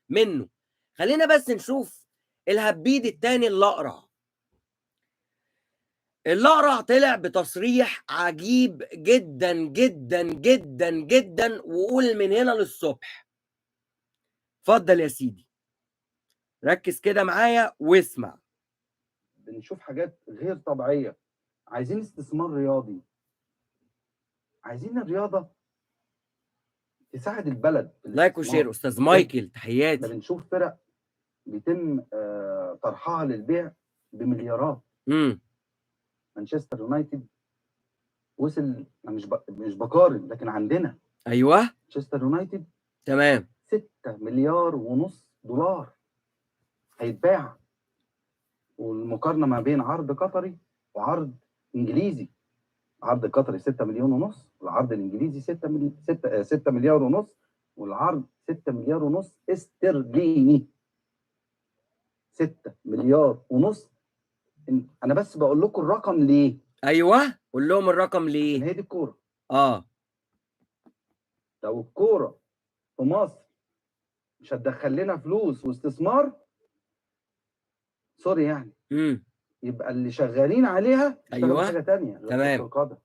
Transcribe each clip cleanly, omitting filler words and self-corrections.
منه. خلينا بس نشوف الهبيد التاني الأقرع. الأقرع طلع بتصريح عجيب جدا جدا جدا جدا، وقول من هنا للصبح. اتفضل يا سيدي، ركز كده معايا واسمع. بنشوف حاجات غير طبيعيه. عايزين استثمار رياضي، عايزين الرياضه تساعد البلد في لايك وشير الاستثمار. استاذ مايكل، تحياتي. ده بنشوف فرق بيتم طرحها للبيع بمليارات. مانشستر يونايتد وصل، أنا مش بقارن، لكن عندنا ايوه مانشستر يونايتد تمام 6 مليار ونص دولار هيتباع، والمقارنه ما بين عرض قطري وعرض انجليزي. عرض قطري 6 مليون ونص، والعرض الانجليزي 6 مليار ونص، والعرض 6 مليار ونص استرليني. 6 مليار ونص. انا بس بقول لكم الرقم ليه؟ ايوه قول لهم الرقم عشان ليه. هي دي الكوره. لو الكوره في مصر مش هتدخل لنا فلوس واستثمار، سوري يعني، يبقى اللي شغالين عليها يشتغلوا أيوة. حاجه ثانيه غير تمام. كره القدم.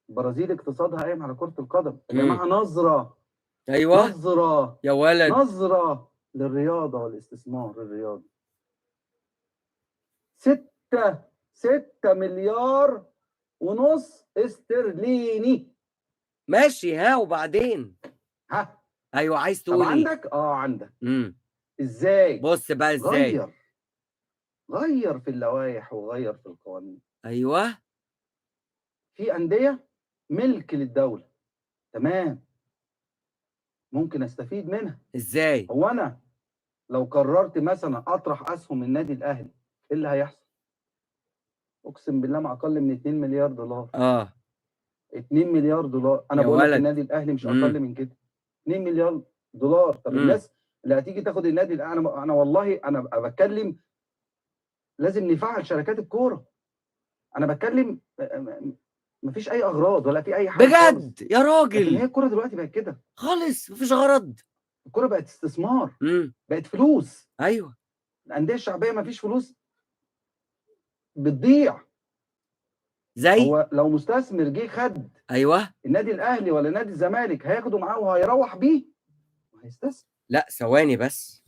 البرازيل اقتصادها قايم على كره القدم يا جماعه. نظره، ايوه نظره يا ولد، نظره للرياضه والاستثمار الرياضي. 6 مليار ونص استرليني. ماشي، ها وبعدين؟ ها ايوه عايز طب تقول ايه؟ عندك عندك. ازاي؟ بص بقى ازاي. غير في اللوائح وغير في القوانين. ايوه في انديه ملك للدوله، تمام، ممكن استفيد منها. ازاي؟ هو انا لو قررت مثلا اطرح اسهم النادي الاهلي، ايه اللي هيحصل؟ اقسم بالله ما اقل من 2 مليار دولار. 2 مليار دولار. انا بقول لك النادي الاهلي مش اقل من كده. 2 مليار دولار. طب الناس اللي هتيجي تاخد النادي الاهلي، انا والله انا بتكلم لازم نفعل شركات الكوره. انا بتكلم مفيش اي اغراض ولا في اي حاجه بجد خالص. يا راجل، لكن هي الكوره دلوقتي بقت كده خالص مفيش غرض. الكوره بقت استثمار. بقت فلوس. ايوه الانديه الشعبيه مفيش فلوس بتضيع. زي هو لو مستثمر جه خد ايوه النادي الاهلي ولا نادي الزمالك، هياخده معاه وهيروح بيه وهيستثمر. لا ثواني بس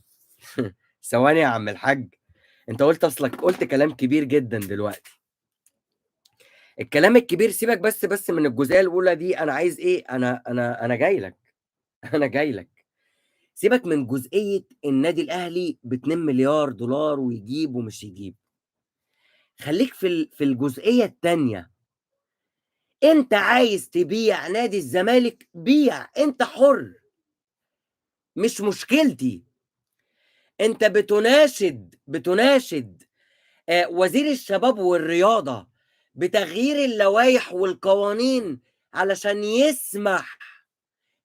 ثواني يا عم الحاج، انت قلت اصلك قلت كلام كبير جدا دلوقتي. الكلام الكبير سيبك بس من الجزئيه الاولى دي. انا عايز ايه؟ انا جاي لك انا جاي لك. سيبك من جزئيه النادي الاهلي ب 2 مليار دولار ويجيب ومش يجيب. خليك في الجزئيه الثانيه. انت عايز تبيع نادي الزمالك بيع، انت حر، مش مشكلتي. انت بتناشد وزير الشباب والرياضة بتغيير اللوائح والقوانين علشان يسمح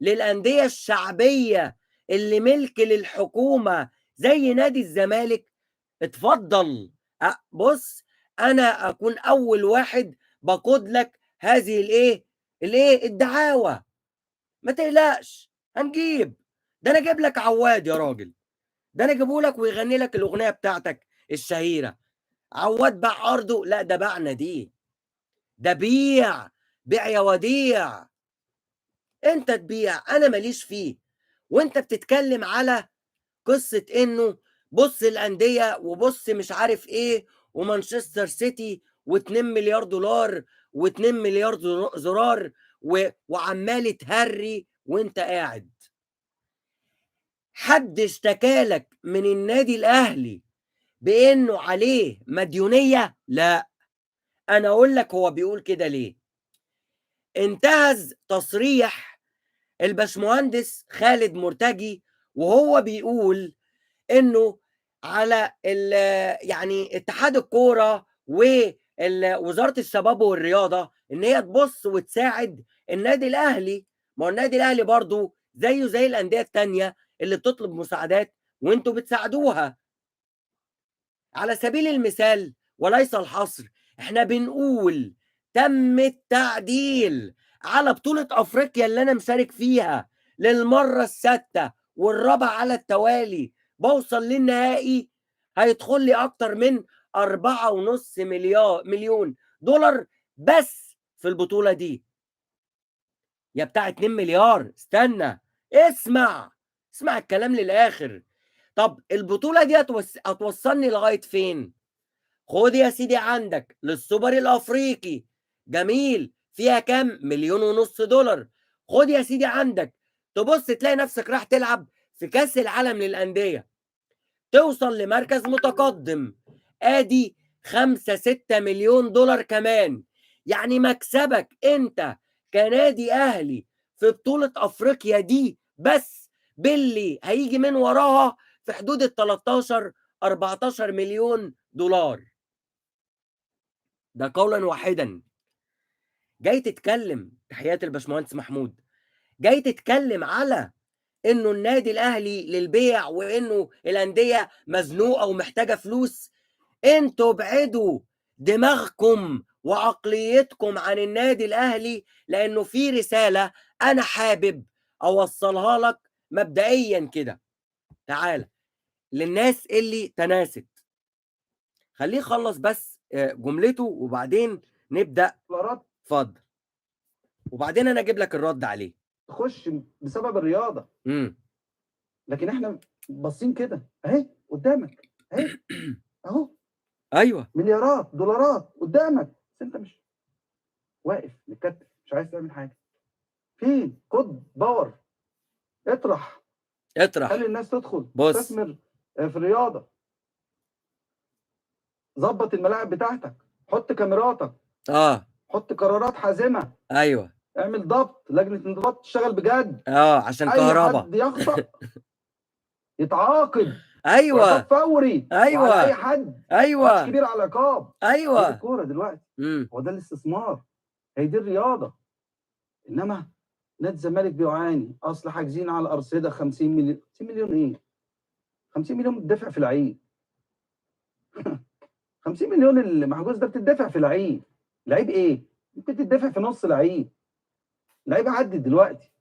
للأندية الشعبية اللي ملك للحكومة زي نادي الزمالك. اتفضل. بص، انا اكون اول واحد بقود لك هذه الدعاوى. ما تقلقش، هنجيب. ده انا اجيب لك عواد يا راجل، ده انا اجيبه لك ويغني لك الاغنيه بتاعتك الشهيره. عواد باع ارضه؟ لا ده باعنا دي. ده بيع يا وديع. انت تبيع، انا ماليش فيه. وانت بتتكلم على قصه انه بص الانديه وبص مش عارف ايه ومانشستر سيتي و2 مليار دولار و2 مليار زرار وعمال تهري وانت قاعد. حد اشتكالك من النادي الاهلي بانه عليه مديونيه؟ لا. انا اقول لك هو بيقول كده ليه. انتهز تصريح الباشمهندس خالد مرتجي وهو بيقول انه على يعني اتحاد الكوره ووزاره الشباب والرياضه ان هي تبص وتساعد النادي الاهلي. ما هو النادي الاهلي برضه زيه زي الانديه الثانيه اللي بتطلب مساعدات وانتوا بتساعدوها. على سبيل المثال وليس الحصر، احنا بنقول تم التعديل على بطولة افريقيا اللي انا مشارك فيها للمرة السادسة والرابع على التوالي، بوصل للنهائي هيدخل لي اكتر من 4.5 مليون دولار بس في البطولة دي. يا بتاع 2 مليار، استنى، اسمع الكلام للآخر. طب البطولة دي هتوصلني لغاية فين؟ خد يا سيدي عندك للسوبر الأفريقي، جميل، فيها كام؟ 1.5 مليون دولار. خد يا سيدي عندك تبص تلاقي نفسك راح تلعب في كأس العالم للأندية، توصل لمركز متقدم، ادي 5-6 مليون دولار كمان. يعني مكسبك انت كنادي اهلي في بطولة افريقيا دي بس باللي هيجي من وراها في حدود ال 13-14 مليون دولار. ده قولا واحدا. جاي تتكلم، تحيات الباشمهندس محمود، جاي تتكلم على انه النادي الاهلي للبيع وانه الانديه مزنوقه ومحتاجه فلوس. انتوا ابعدوا دماغكم وعقليتكم عن النادي الاهلي، لانه في رساله انا حابب اوصلها لك مبدئيا كده. تعالى للناس اللي تناست، خليه يخلص بس جملته وبعدين نبدا. اتفضل، وبعدين انا اجيب لك الرد عليه. تخش بسبب الرياضه. لكن احنا باصين كده اهي قدامك اهي اهو. ايوه، مليارات دولارات قدامك، بس انت مش واقف متكتف، مش عايز تعمل حاجه. فين؟ خد باور، اطرح خلي الناس تدخل تستثمر في الرياضه. ظبط الملاعب بتاعتك، حط كاميراتك، حط قرارات حازمه. ايوه، اعمل ضبط، لجنه انضباط تشتغل بجد. عشان كهرباء. اي حد يخطأ يتعاقب. ايوه، وعقاب فوري. ايوه، وعلى اي حد. ايوه، ماتش كبير على عقاب. ايوه. دي الكوره دلوقتي. هو ده الاستثمار، هي دي الرياضه. انما نادي الزمالك بيعاني، اصل حاجزين على الارصده 50 مليون. 50 مليون ايه؟ 50 مليون بتدفع في العيد. 50 مليون اللي محجوز ده بتدفع في العيد. لعيب ايه؟ ممكن تدفع في نص العيد. لعيب عدت دلوقتي.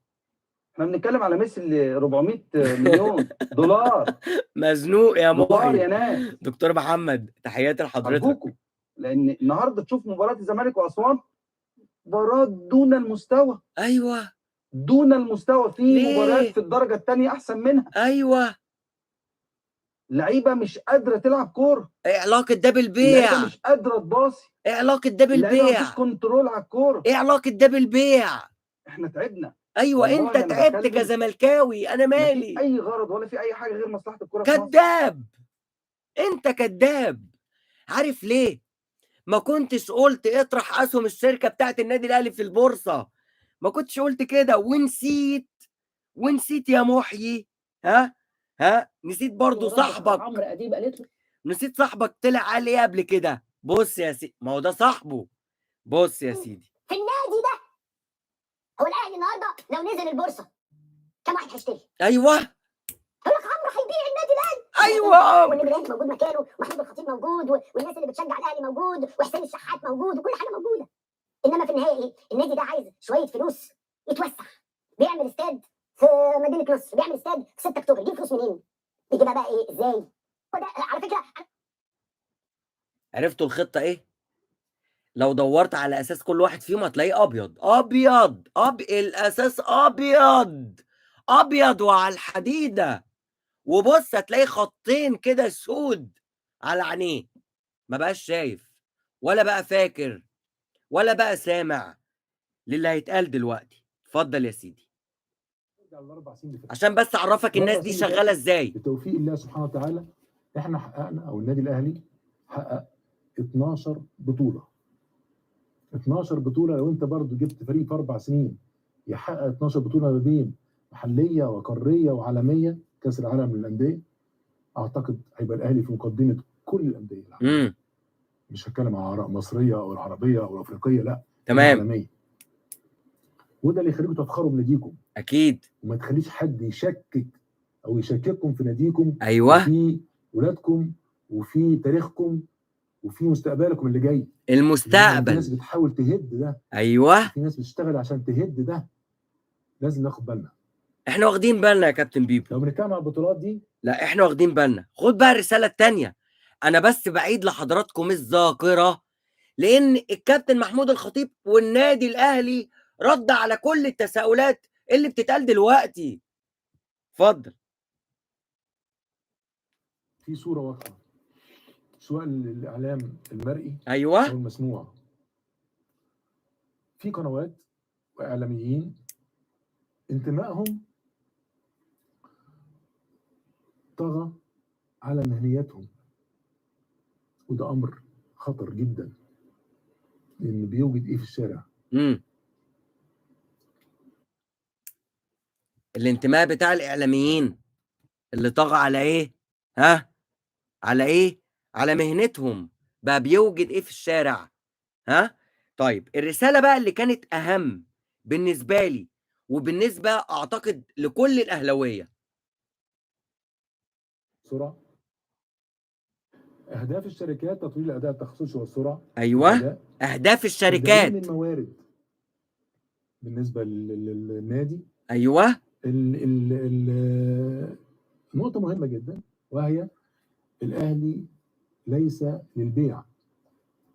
احنا بنتكلم على ميسي اللي 400 مليون دولار. مزنوق يا دولار يا محي. ناس. دكتور محمد تحياتي لحضرتك. لان النهارده تشوف مباراه الزمالك واسوان، مباراه دون المستوى. ايوه، دون المستوى. في مباريات في الدرجه الثانيه احسن منها. ايوه. لعيبه مش قادره تلعب كوره. ايه علاقه ده بالبيع؟ لعيبه مش قادره تباصي. ايه علاقه ده بالبيع؟ مفيش كنترول على الكوره. ايه علاقه ده بالبيع؟ احنا تعبنا. ايوه انت تعبت كزملكاوي، انا مالي. مفيش اي غرض ولا في اي حاجه غير مصلحه الكوره. كذاب، انت كذاب. عارف ليه؟ ما كنتش قلت اطرح اسهم الشركه بتاعت النادي الاهلي في البورصه، ما كنتش قلت كده ونسيت يا محيي. نسيت برضو صاحبك عمرو اديب قالت له، نسيت صاحبك طلع قال ايه قبل كده. بص يا سيدي، ما هو ده صاحبه. بص يا سيدي، في النادي ده هو الاهلي النهارده لو نزل البورصه كم واحد هيشتري؟ ايوه، يقول لك عمرو هيبيع النادي الاهلي. ايوه، والنبيلات موجود مكانه، ومحمود الخطيب موجود، والناس اللي بتشجع الاهلي موجود، وحسين الشحات موجود، وكل حاجه موجوده. انما في النهايه ايه؟ النادي ده عايز شويه فلوس يتوسع. بيعمل استاد في مدينه نصر، بيعمل استاد في 6 اكتوبر، يجيب فلوس منين؟ يجيبها بقى ايه؟ ازاي؟ وده على فكره عرفتوا الخطه ايه؟ لو دورت على اساس كل واحد فيهم هتلاقيه ابيض الاساس ابيض وعلى الحديده، وبص هتلاقي خطين كده سود على عينيه، ما بقاش شايف ولا بقى فاكر ولا بقى سامع للي هيتقال دلوقتي. اتفضل يا سيدي، عشان بس اعرفك الناس دي شغاله ازاي. بتوفيق الله سبحانه وتعالى احنا حققنا، او النادي الاهلي حقق 12 بطوله. 12 بطوله. لو انت برضو جبت فريق في 4 سنين يحقق 12 بطوله ما بين محليه وقاريه وعالميه، كاس العالم للانديه، اعتقد هيبقى الاهلي في مقدمه كل الانديه العالميه. مش هتكلم عن مصريه او العربيه او الافريقيه، لا، تمام، العالميه. وده اللي يخليكم تفخروا بناديكم اكيد، وما تخليش حد يشكك او يشكككم في ناديكم. ايوه، وفي ولادكم وفي تاريخكم وفي مستقبلكم اللي جاي. المستقبل. في ناس بتحاول تهد ده. ايوه، في ناس بتشتغل عشان تهد ده. لازم ناخد بالنا. احنا واخدين بالنا يا كابتن بيبو. لو بنتكلم على البطولات دي، لا احنا واخدين بالنا. خد بقى الرساله الثانيه. انا بس بعيد لحضراتكم الذاكره، لان الكابتن محمود الخطيب والنادي الاهلي رد على كل التساؤلات اللي بتتقال دلوقتي. اتفضل. في صوره واضحه سواء الاعلام المرئي ايوه او المسموع. في قنوات واعلاميين انتمائهم طغى على مهنيتهم، وده امر خطر جدا، لان بيوجد ايه في الشارع؟ الانتماء بتاع الاعلاميين اللي طغى على ايه؟ ها؟ على ايه؟ على مهنتهم. بقى بيوجد ايه في الشارع؟ ها؟ طيب الرساله بقى اللي كانت اهم بالنسبه لي وبالنسبه اعتقد لكل الاهلاويه. سرعه. اهداف الشركات تطوير الاداء التخصصي والسرعه. ايوه اهداف الشركات. تدعيم الموارد بالنسبه للنادي. ايوه. نقطه مهمه جدا، وهي الاهلي ليس للبيع.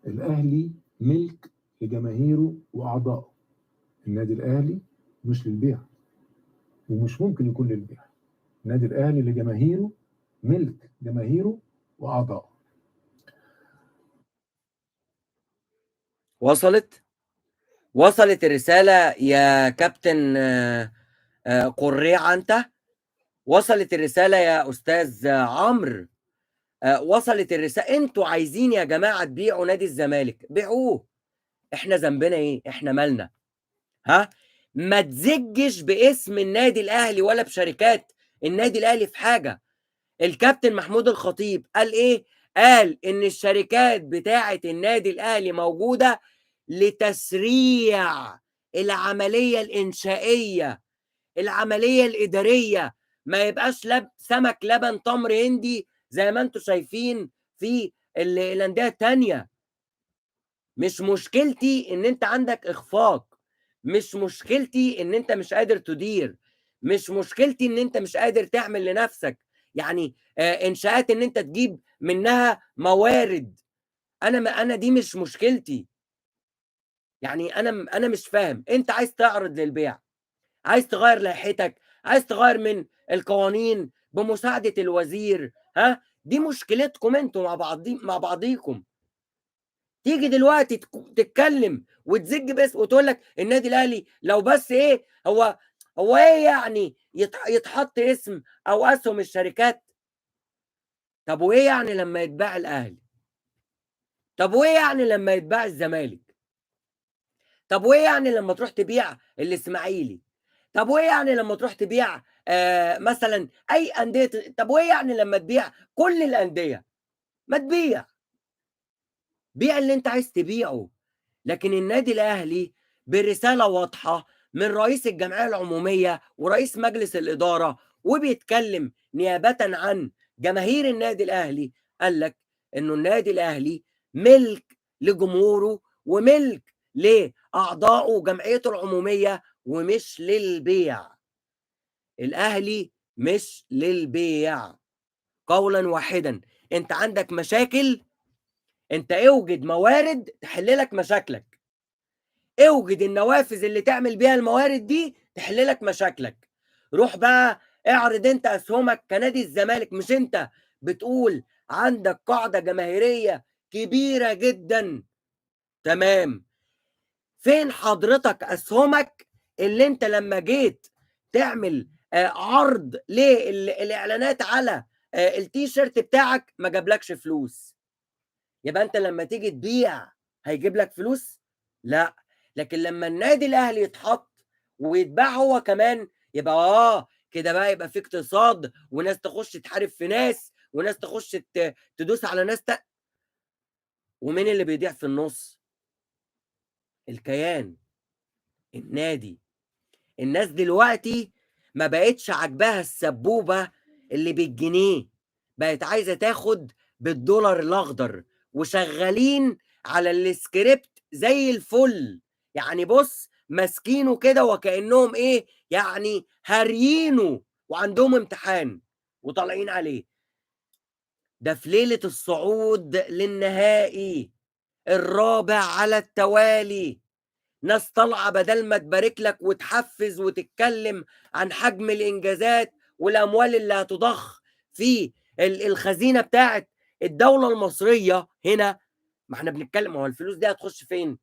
الاهلي ملك لجماهيره واعضائه. النادي الاهلي مش للبيع، ومش ممكن يكون للبيع. النادي الاهلي لجماهيره، ملك جماهيره واعضائه. وصلت الرساله يا كابتن قريع انت؟ وصلت الرساله يا استاذ عمرو؟ وصلت الرساله؟ انتوا عايزين يا جماعه تبيعوا نادي الزمالك، بيعوه. احنا ذنبنا ايه؟ احنا مالنا؟ ها؟ ما تزجش باسم النادي الاهلي ولا بشركات النادي الاهلي في حاجه. الكابتن محمود الخطيب قال ايه؟ قال ان الشركات بتاعه النادي الاهلي موجوده لتسريع العمليه الانشائيه، العمليه الاداريه. ما يبقاش سمك لبن تمر هندي زي ما انتم شايفين في الانديه التانيه. مش مشكلتي ان انت عندك اخفاق، مش مشكلتي ان انت مش قادر تدير، مش مشكلتي ان انت مش قادر تعمل لنفسك يعني انشاءات ان انت تجيب منها موارد. انا دي مش مشكلتي. يعني انا مش فاهم. انت عايز تعرض للبيع، عايز تغير لائحتك، عايز تغير من القوانين بمساعدة الوزير، ها؟ دي مشكلتكم انتوا مع بعضيكم. تيجي دلوقتي تتكلم وتزج بس وتقول لك النادي الاهلي لو بس ايه هو ايه يعني يتحط اسم او اسهم الشركات؟ طب وايه يعني لما يتباع الاهلي؟ طب وايه يعني لما يتباع الزمالك؟ طب وايه يعني لما تروح تبيع الاسماعيلي؟ طب وايه يعني لما تروح تبيع مثلا اي انديه؟ طب وايه يعني لما تبيع كل الانديه؟ ما تبيع، بيع اللي انت عايز تبيعه. لكن النادي الاهلي برساله واضحه من رئيس الجمعيه العموميه ورئيس مجلس الاداره، وبيتكلم نيابه عن جماهير النادي الاهلي، قال لك انه النادي الاهلي ملك لجمهوره وملك لاعضائه وجمعيته العموميه، ومش للبيع. الاهلي مش للبيع. قولا واحدا، انت عندك مشاكل، انت اوجد موارد تحل لك مشاكلك، اوجد النوافذ اللي تعمل بيها الموارد دي تحل لك مشاكلك. روح بقى اعرض انت اسهمك كنادي الزمالك. مش انت بتقول عندك قاعدة جماهيرية كبيرة جدا؟ تمام. فين حضرتك اسهمك اللي انت لما جيت تعمل عرض للاعلانات على التيشيرت بتاعك ما جابلكش فلوس؟ يبقى انت لما تيجي تبيع هيجيب لك فلوس؟ لا. لكن لما النادي الاهلي يتحط ويتباع هو كمان، يبقى كده بقى يبقى في اقتصاد، وناس تخش تحارب في ناس، وناس تخش تدوس على ناس ومين اللي بيضيع في النص؟ الكيان، النادي. الناس دلوقتي ما بقتش عاجباها السبوبة اللي بالجنيه، بقت عايزة تاخد بالدولار الأخضر، وشغالين على السكريبت زي الفل. يعني بص، ماسكينه كده وكأنهم ايه يعني هاريينه وعندهم امتحان وطالعين عليه. ده في ليلة الصعود للنهائي الرابع على التوالي، ناس طالعة بدل ما تبارك لك وتحفز وتتكلم عن حجم الإنجازات والأموال اللي هتضخ في الخزينة بتاعت الدولة المصرية هنا. ما احنا بنتكلم، هو الفلوس دي هتخش فين؟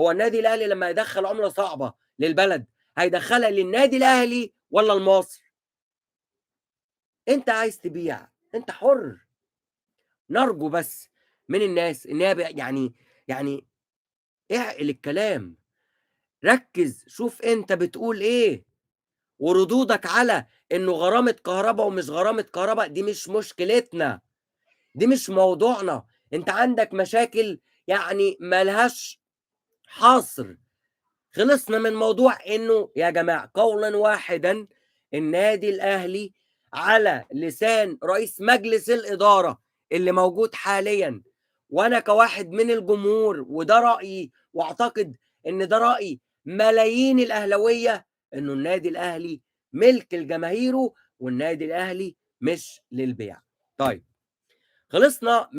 هو النادي الأهلي لما يدخل عملة صعبة للبلد هيدخلها للنادي الأهلي ولا لمصر؟ انت عايز تبيع انت حر. نرجو بس من الناس ان هي يعني اعقل الكلام، ركز شوف انت بتقول ايه، وردودك على انه غرامة كهرباء ومش غرامة كهرباء دي مش مشكلتنا، دي مش موضوعنا. انت عندك مشاكل يعني ملهاش حاصر. خلصنا من موضوع انه يا جماعة قولا واحدا النادي الاهلي على لسان رئيس مجلس الادارة اللي موجود حاليا، وانا كواحد من الجمهور وده رأيي واعتقد ان ده رأي ملايين الاهلاوية، انه النادي الاهلي ملك الجماهير والنادي الاهلي مش للبيع. طيب خلصنا